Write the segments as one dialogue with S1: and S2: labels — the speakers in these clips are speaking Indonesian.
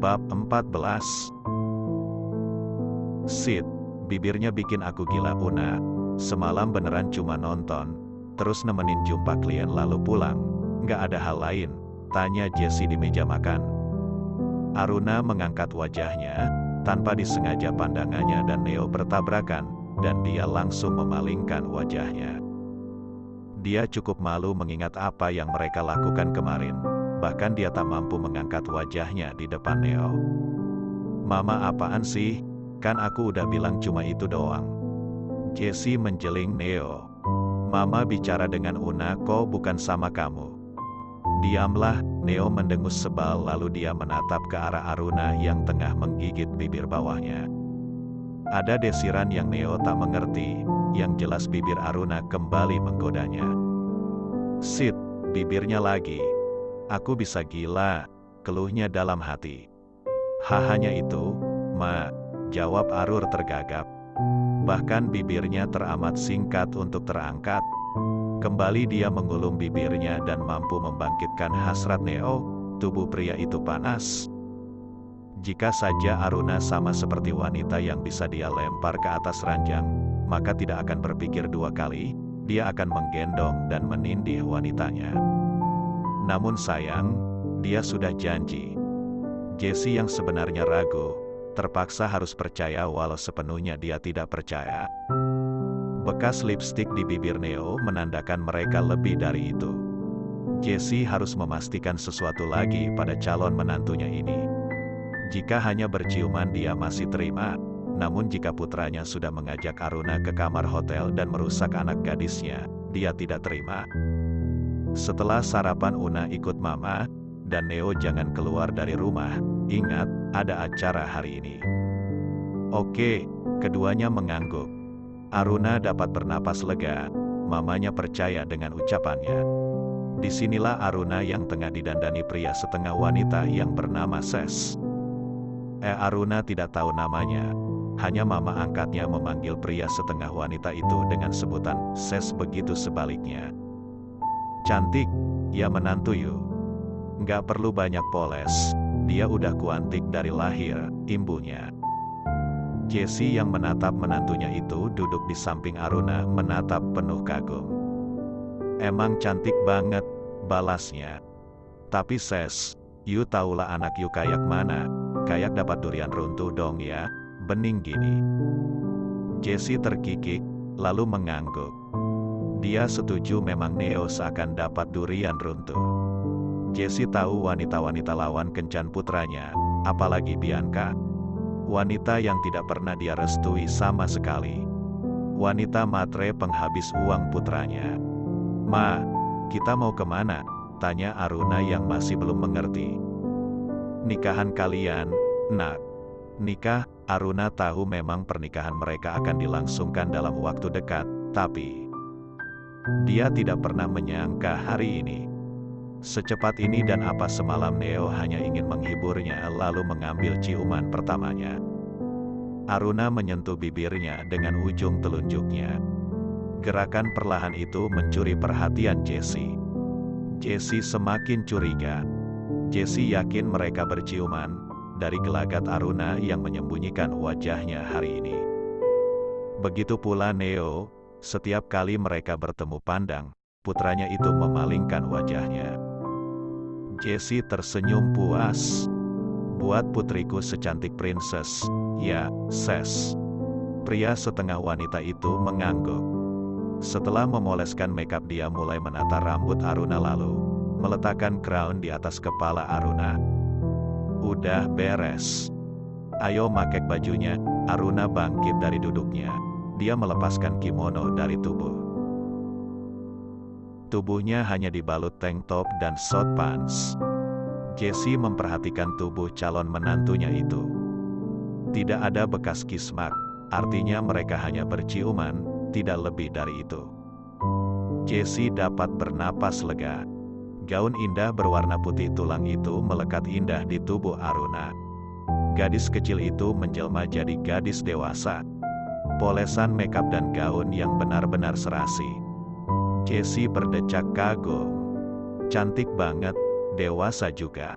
S1: Bab 14. Sid, bibirnya bikin aku gila Una. Semalam beneran cuma nonton, terus nemenin jumpa klien lalu pulang. Nggak ada hal lain? Tanya Jessie di meja makan. Aruna mengangkat wajahnya, tanpa disengaja pandangannya dan Neo bertabrakan, dan dia langsung memalingkan wajahnya. Dia cukup malu mengingat apa yang mereka lakukan kemarin. Bahkan dia tak mampu mengangkat wajahnya di depan Neo. Mama apaan sih? Kan aku udah bilang cuma itu doang. Jessie menjeling Neo. Mama bicara dengan Una kok bukan sama kamu. Diamlah, Neo mendengus sebal lalu dia menatap ke arah Aruna yang tengah menggigit bibir bawahnya. Ada desiran yang Neo tak mengerti, yang jelas bibir Aruna kembali menggodanya. Sid, bibirnya lagi. Aku bisa gila, keluhnya dalam hati. Hanya itu, Ma, jawab Arur tergagap. Bahkan bibirnya teramat singkat untuk terangkat. Kembali dia mengulum bibirnya dan mampu membangkitkan hasrat Neo, tubuh pria itu panas. Jika saja Aruna sama seperti wanita yang bisa dia lempar ke atas ranjang, maka tidak akan berpikir dua kali, dia akan menggendong dan menindih wanitanya. Namun sayang, dia sudah janji. Jessie yang sebenarnya ragu, terpaksa harus percaya walau sepenuhnya dia tidak percaya. Bekas lipstik di bibir Neo menandakan mereka lebih dari itu. Jessie harus memastikan sesuatu lagi pada calon menantunya ini. Jika hanya berciuman dia masih terima, namun jika putranya sudah mengajak Aruna ke kamar hotel dan merusak anak gadisnya, dia tidak terima. Setelah sarapan Una ikut Mama, dan Neo jangan keluar dari rumah, ingat, ada acara hari ini. Oke, keduanya mengangguk. Aruna dapat bernapas lega, mamanya percaya dengan ucapannya. Disinilah Aruna yang tengah didandani pria setengah wanita yang bernama Ses. Aruna tidak tahu namanya, hanya mama angkatnya memanggil pria setengah wanita itu dengan sebutan Ses begitu sebaliknya. Cantik, ya menantu you. Nggak perlu banyak poles, dia udah kuantik dari lahir, imbunya. Jessie yang menatap menantunya itu duduk di samping Aruna menatap penuh kagum. Emang cantik banget, balasnya. Tapi Ses, you tahulah anak you kayak mana, kayak dapat durian runtuh dong ya, bening gini. Jessie terkikik, lalu mengangguk. Dia setuju memang Neo seakan dapat durian runtuh. Jessie tahu wanita-wanita lawan kencan putranya, apalagi Bianca. Wanita yang tidak pernah dia restui sama sekali. Wanita matre penghabis uang putranya. Ma, kita mau kemana? Tanya Aruna yang masih belum mengerti. Nikahan kalian, nak. Nikah, Aruna tahu memang pernikahan mereka akan dilangsungkan dalam waktu dekat, tapi dia tidak pernah menyangka hari ini. Secepat ini dan apa semalam Neo hanya ingin menghiburnya lalu mengambil ciuman pertamanya. Aruna menyentuh bibirnya dengan ujung telunjuknya. Gerakan perlahan itu mencuri perhatian Jessie. Jessie semakin curiga. Jessie yakin mereka berciuman, dari gelagat Aruna yang menyembunyikan wajahnya hari ini. Begitu pula Neo, setiap kali mereka bertemu pandang, putranya itu memalingkan wajahnya. Jessie tersenyum puas. Buat putriku secantik princess, ya, Ses. Pria setengah wanita itu mengangguk. Setelah memoleskan makeup dia mulai menata rambut Aruna lalu meletakkan crown di atas kepala Aruna. Udah beres. Ayo makek bajunya. Aruna bangkit dari duduknya. Dia melepaskan kimono dari tubuh. Tubuhnya hanya dibalut tank top dan short pants. Jessie memperhatikan tubuh calon menantunya itu. Tidak ada bekas kismak, artinya mereka hanya berciuman, tidak lebih dari itu. Jessie dapat bernapas lega. Gaun indah berwarna putih tulang itu melekat indah di tubuh Aruna. Gadis kecil itu menjelma jadi gadis dewasa. Polesan makeup dan gaun yang benar-benar serasi. Jessie berdecak kagum. Cantik banget, dewasa juga.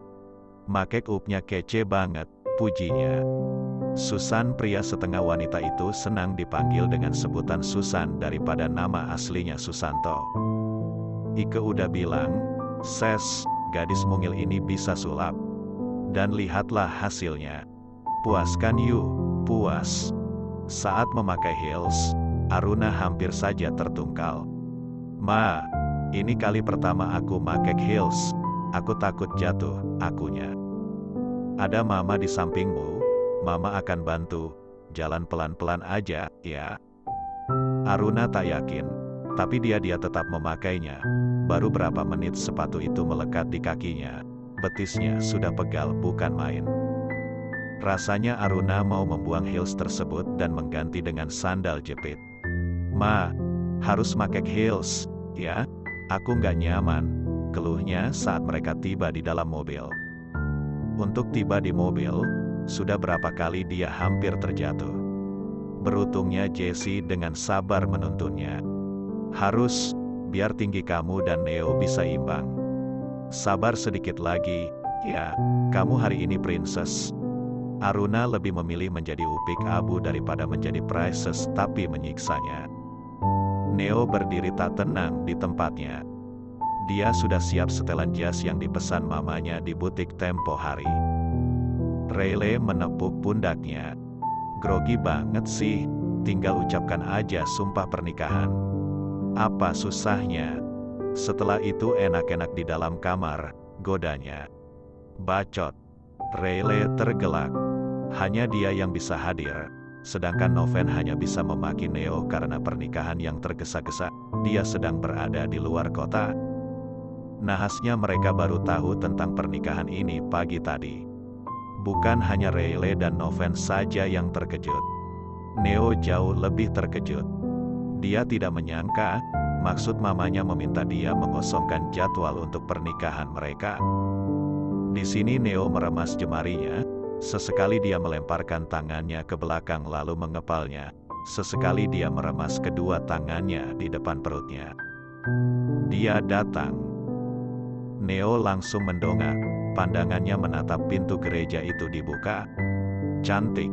S1: Make upnya kece banget, pujinya. Susan, pria setengah wanita itu senang dipanggil dengan sebutan Susan daripada nama aslinya Susanto. Ike udah bilang, Ses, gadis mungil ini bisa sulap. Dan lihatlah hasilnya. Puas kan you? Puas. Saat memakai heels, Aruna hampir saja tertungkal. Ma, ini kali pertama aku pakai heels. Aku takut jatuh, akunya. Ada mama di sampingmu, mama akan bantu. Jalan pelan-pelan aja, ya. Aruna tak yakin, tapi dia tetap memakainya. Baru berapa menit sepatu itu melekat di kakinya. Betisnya sudah pegal bukan main. Rasanya Aruna mau membuang heels tersebut dan mengganti dengan sandal jepit. Ma, harus pakai heels, ya? Aku nggak nyaman, keluhnya saat mereka tiba di dalam mobil. Untuk tiba di mobil, sudah berapa kali dia hampir terjatuh. Beruntungnya Jessie dengan sabar menuntunnya. Harus, biar tinggi kamu dan Neo bisa imbang. Sabar sedikit lagi, ya, kamu hari ini princess. Aruna lebih memilih menjadi upik abu daripada menjadi princess tapi menyiksanya. Neo berdiri tak tenang di tempatnya. Dia sudah siap setelan jas yang dipesan mamanya di butik tempo hari. Riley menepuk pundaknya. Grogi banget sih, tinggal ucapkan aja sumpah pernikahan. Apa susahnya? Setelah itu enak-enak di dalam kamar, godanya. Bacot. Riley tergelak. Hanya dia yang bisa hadir. Sedangkan Noven hanya bisa memaki Neo karena pernikahan yang tergesa-gesa. Dia sedang berada di luar kota. Nahasnya mereka baru tahu tentang pernikahan ini pagi tadi. Bukan hanya Riley dan Noven saja yang terkejut. Neo jauh lebih terkejut. Dia tidak menyangka, maksud mamanya meminta dia mengosongkan jadwal untuk pernikahan mereka. Di sini Neo meremas jemarinya, sesekali dia melemparkan tangannya ke belakang lalu mengepalnya, sesekali dia meremas kedua tangannya di depan perutnya. Dia datang. Neo langsung mendongak, pandangannya menatap pintu gereja itu dibuka. Cantik.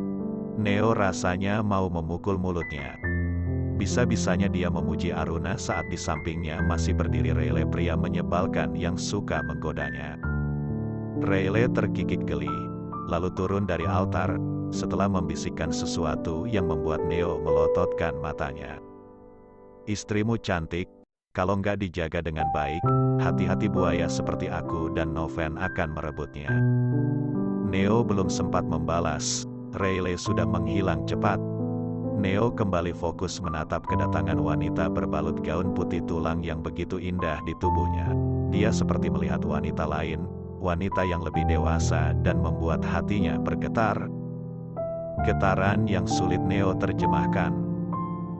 S1: Neo rasanya mau memukul mulutnya. Bisa-bisanya dia memuji Aruna saat di sampingnya masih berdiri Riley, pria menyebalkan yang suka menggodanya. Riley terkikik geli, lalu turun dari altar, setelah membisikkan sesuatu yang membuat Neo melototkan matanya. Istrimu cantik, kalau nggak dijaga dengan baik, hati-hati buaya seperti aku dan Noven akan merebutnya. Neo belum sempat membalas, Riley sudah menghilang cepat. Neo kembali fokus menatap kedatangan wanita berbalut gaun putih tulang yang begitu indah di tubuhnya. Dia seperti melihat wanita lain, wanita yang lebih dewasa dan membuat hatinya bergetar. Getaran yang sulit Neo terjemahkan.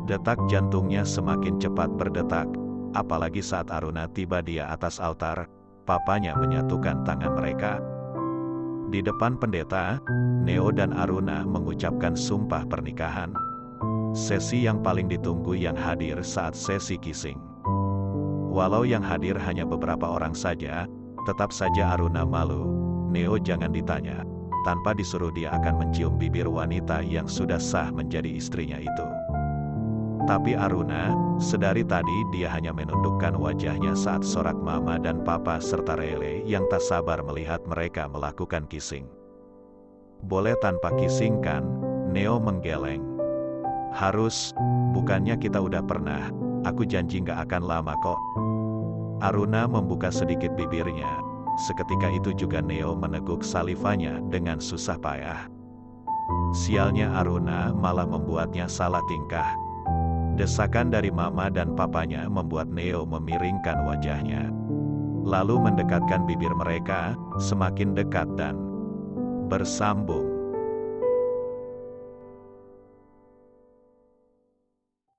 S1: Detak jantungnya semakin cepat berdetak, apalagi saat Aruna tiba di atas altar, papanya menyatukan tangan mereka. Di depan pendeta, Neo dan Aruna mengucapkan sumpah pernikahan. Sesi yang paling ditunggu yang hadir saat sesi kissing. Walau yang hadir hanya beberapa orang saja, tetap saja Aruna malu. Neo jangan ditanya, tanpa disuruh dia akan mencium bibir wanita yang sudah sah menjadi istrinya itu. Tapi Aruna, sedari tadi dia hanya menundukkan wajahnya saat sorak mama dan papa serta Riley yang tak sabar melihat mereka melakukan kissing. Boleh tanpa kissing kan? Neo menggeleng. Harus, bukannya kita udah pernah, aku janji nggak akan lama kok. Aruna membuka sedikit bibirnya, seketika itu juga Neo meneguk salivanya dengan susah payah. Sialnya Aruna malah membuatnya salah tingkah. Desakan dari mama dan papanya membuat Neo memiringkan wajahnya. Lalu mendekatkan bibir mereka, semakin dekat dan bersambung.